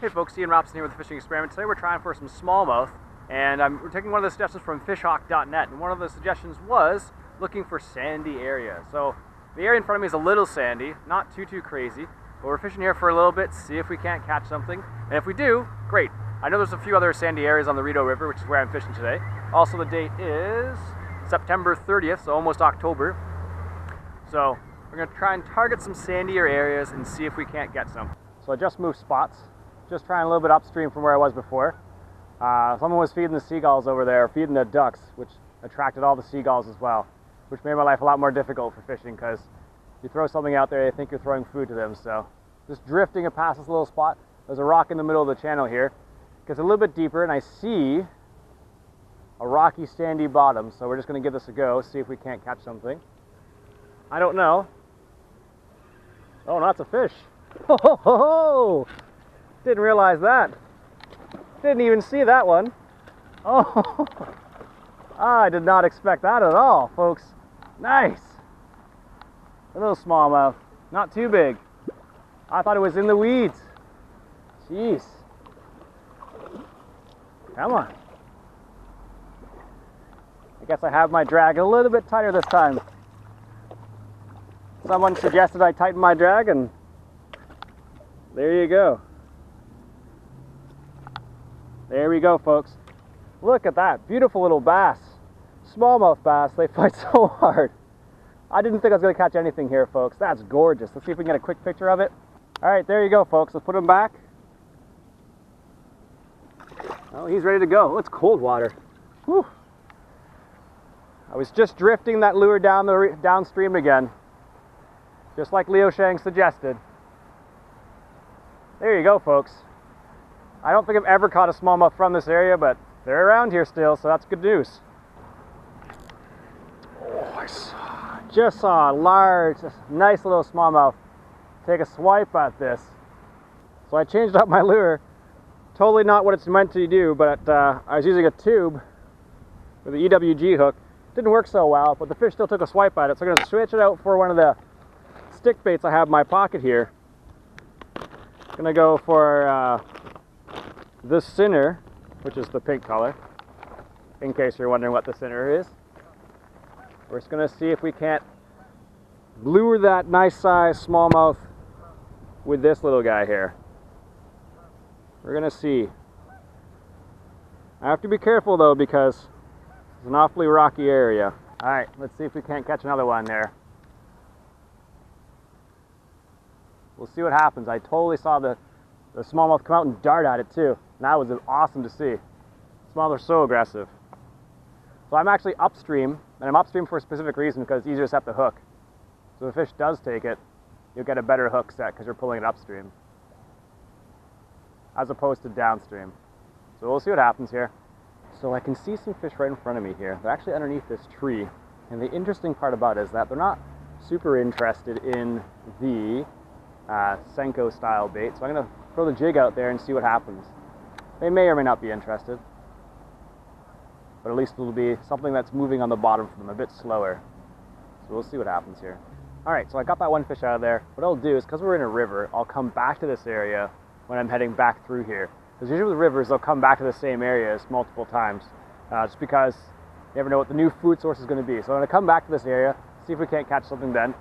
Hey folks, Ian Robson here with the Fishing Experiment. Today we're trying for some smallmouth, and we're taking one of the suggestions from fishhawk.net, and one of the suggestions was looking for sandy areas. So the area in front of me is a little sandy, not too crazy, but we're fishing here for a little bit, see if we can't catch something, and if we do, great. I know there's a few other sandy areas on the Rideau River, which is where I'm fishing today. Also the date is September 30th, so almost October. So we're going to try and target some sandier areas and see if we can't get some. So I just moved spots. Just trying a little bit upstream from where I was before. Someone was feeding the seagulls over there, feeding the ducks, which attracted all the seagulls as well, which made my life a lot more difficult for fishing because you throw something out there, you think you're throwing food to them. So just drifting it past this little spot. There's a rock in the middle of the channel here. Gets a little bit deeper and I see a rocky sandy bottom. So we're just going to give this a go, see if we can't catch something. I don't know. Oh, that's a fish. Ho ho ho ho! Didn't realize that. Didn't even see that one. Oh, I did not expect that at all, folks. Nice. A little smallmouth. Not too big. I thought it was in the weeds. Jeez. Come on. I guess I have my drag a little bit tighter this time. Someone suggested I tighten my drag, and there you go. There we go, folks. Look at that beautiful little bass. Smallmouth bass, they fight so hard. I didn't think I was going to catch anything here, folks. That's gorgeous. Let's see if we can get a quick picture of it. All right, there you go, folks. Let's put him back. Oh, he's ready to go. Oh, it's cold water. Whew. I was just drifting that lure downstream again, just like Leo Shang suggested. There you go, folks. I don't think I've ever caught a smallmouth from this area, but they're around here still, so that's good news. Oh, I just saw a large, nice little smallmouth take a swipe at this. So I changed up my lure. Totally not what it's meant to do, but I was using a tube with the EWG hook. Didn't work so well, but the fish still took a swipe at it, so I'm going to switch it out for one of the stick baits I have in my pocket here. I'm going to go for this sinner, which is the pink color, in case you're wondering what the sinner is. We're just going to see if we can't lure that nice size smallmouth with this little guy here. We're going to see. I have to be careful though because it's an awfully rocky area. Alright, let's see if we can't catch another one there. We'll see what happens. I totally saw the smallmouth come out and dart at it too. And that was awesome to see. Smallmouth are so aggressive. So I'm actually upstream, and I'm upstream for a specific reason because it's easier to set the hook. So if the fish does take it, you'll get a better hook set because you're pulling it upstream, as opposed to downstream. So we'll see what happens here. So I can see some fish right in front of me here. They're actually underneath this tree. And the interesting part about it is that they're not super interested in the Senko style bait. So I'm going to throw the jig out there and see what happens. They may or may not be interested, but at least it'll be something that's moving on the bottom for them, a bit slower. So we'll see what happens here. Alright, so I got that one fish out of there. What I'll do is, because we're in a river, I'll come back to this area when I'm heading back through here. Because usually with rivers, they'll come back to the same areas multiple times, just because you never know what the new food source is going to be. So I'm going to come back to this area, see if we can't catch something then.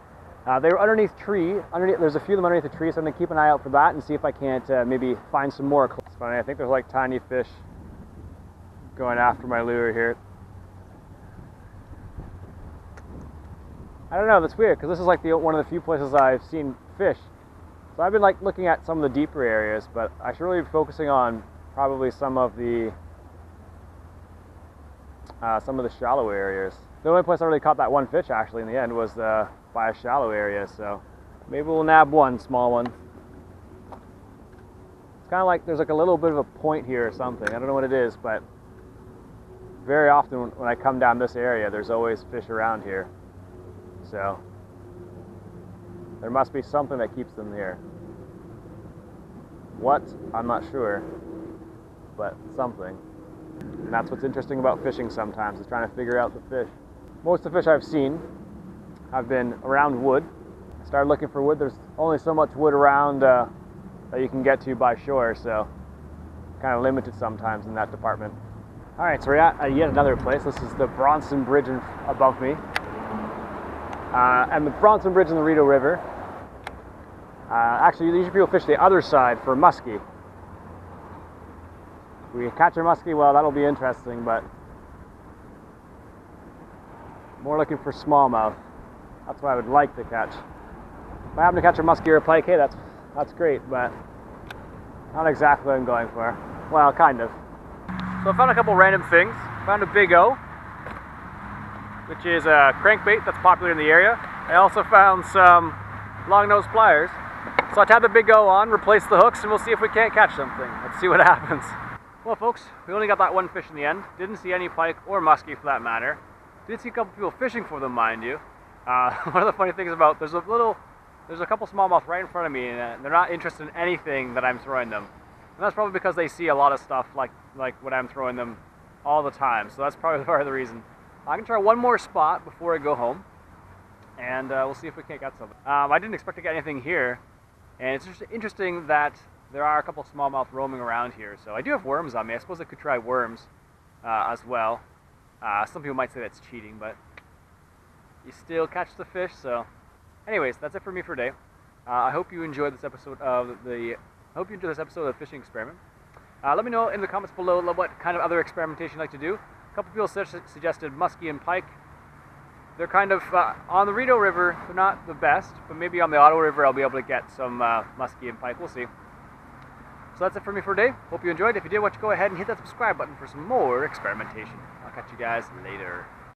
They were underneath tree. There's a few of them underneath the tree, so I'm going to keep an eye out for that and see if I can't maybe find some more. It's funny, I think there's like tiny fish going after my lure here. I don't know, that's weird, because this is like one of the few places I've seen fish. So I've been like looking at some of the deeper areas, but I should really be focusing on probably some of the shallow areas. The only place I really caught that one fish actually in the end was by a shallow area, so maybe we'll nab one small one. It's kind of like there's like a little bit of a point here or something. I don't know what it is, but very often when I come down this area, there's always fish around here. So there must be something that keeps them here. What? I'm not sure, but something. And that's what's interesting about fishing sometimes, is trying to figure out the fish. Most of the fish I've seen have been around wood. I started looking for wood. There's only so much wood around that you can get to by shore, so kind of limited sometimes in that department. All right, so we're at yet another place. This is the Bronson Bridge above me. And the Bronson Bridge and the Rideau River. Actually, usually people fish the other side for muskie. If we catch a muskie, well, that'll be interesting, but more looking for smallmouth. That's what I would like to catch. If I happen to catch a muskie or a pike, hey, that's great, but not exactly what I'm going for. Well, kind of. So I found a couple random things. Found a Big O, which is a crankbait that's popular in the area. I also found some long-nosed pliers. So I tapped the Big O on, replaced the hooks, and we'll see if we can't catch something. Let's see what happens. Well, folks, we only got that one fish in the end. Didn't see any pike or muskie for that matter. Did see a couple people fishing for them, mind you. One of the funny things about, there's a couple smallmouth right in front of me, and they're not interested in anything that I'm throwing them. And that's probably because they see a lot of stuff like what I'm throwing them all the time. So that's probably part of the reason. I can try one more spot before I go home, and we'll see if we can't get something. I didn't expect to get anything here, and it's just interesting that there are a couple smallmouth roaming around here. So I do have worms on me. I suppose I could try worms as well. Some people might say that's cheating, but you still catch the fish. So anyways, that's it for me for today. I hope you enjoyed this episode of the Fishing Experiment. Let me know in the comments below what kind of other experimentation you'd like to do. A couple people suggested muskie and pike. They're kind of, on the Rideau River, they're not the best, but maybe on the Ottawa River I'll be able to get some muskie and pike. We'll see. So that's it for me for today. Hope you enjoyed. If you did, why don't you go ahead and hit that subscribe button for some more experimentation. I'll catch you guys later.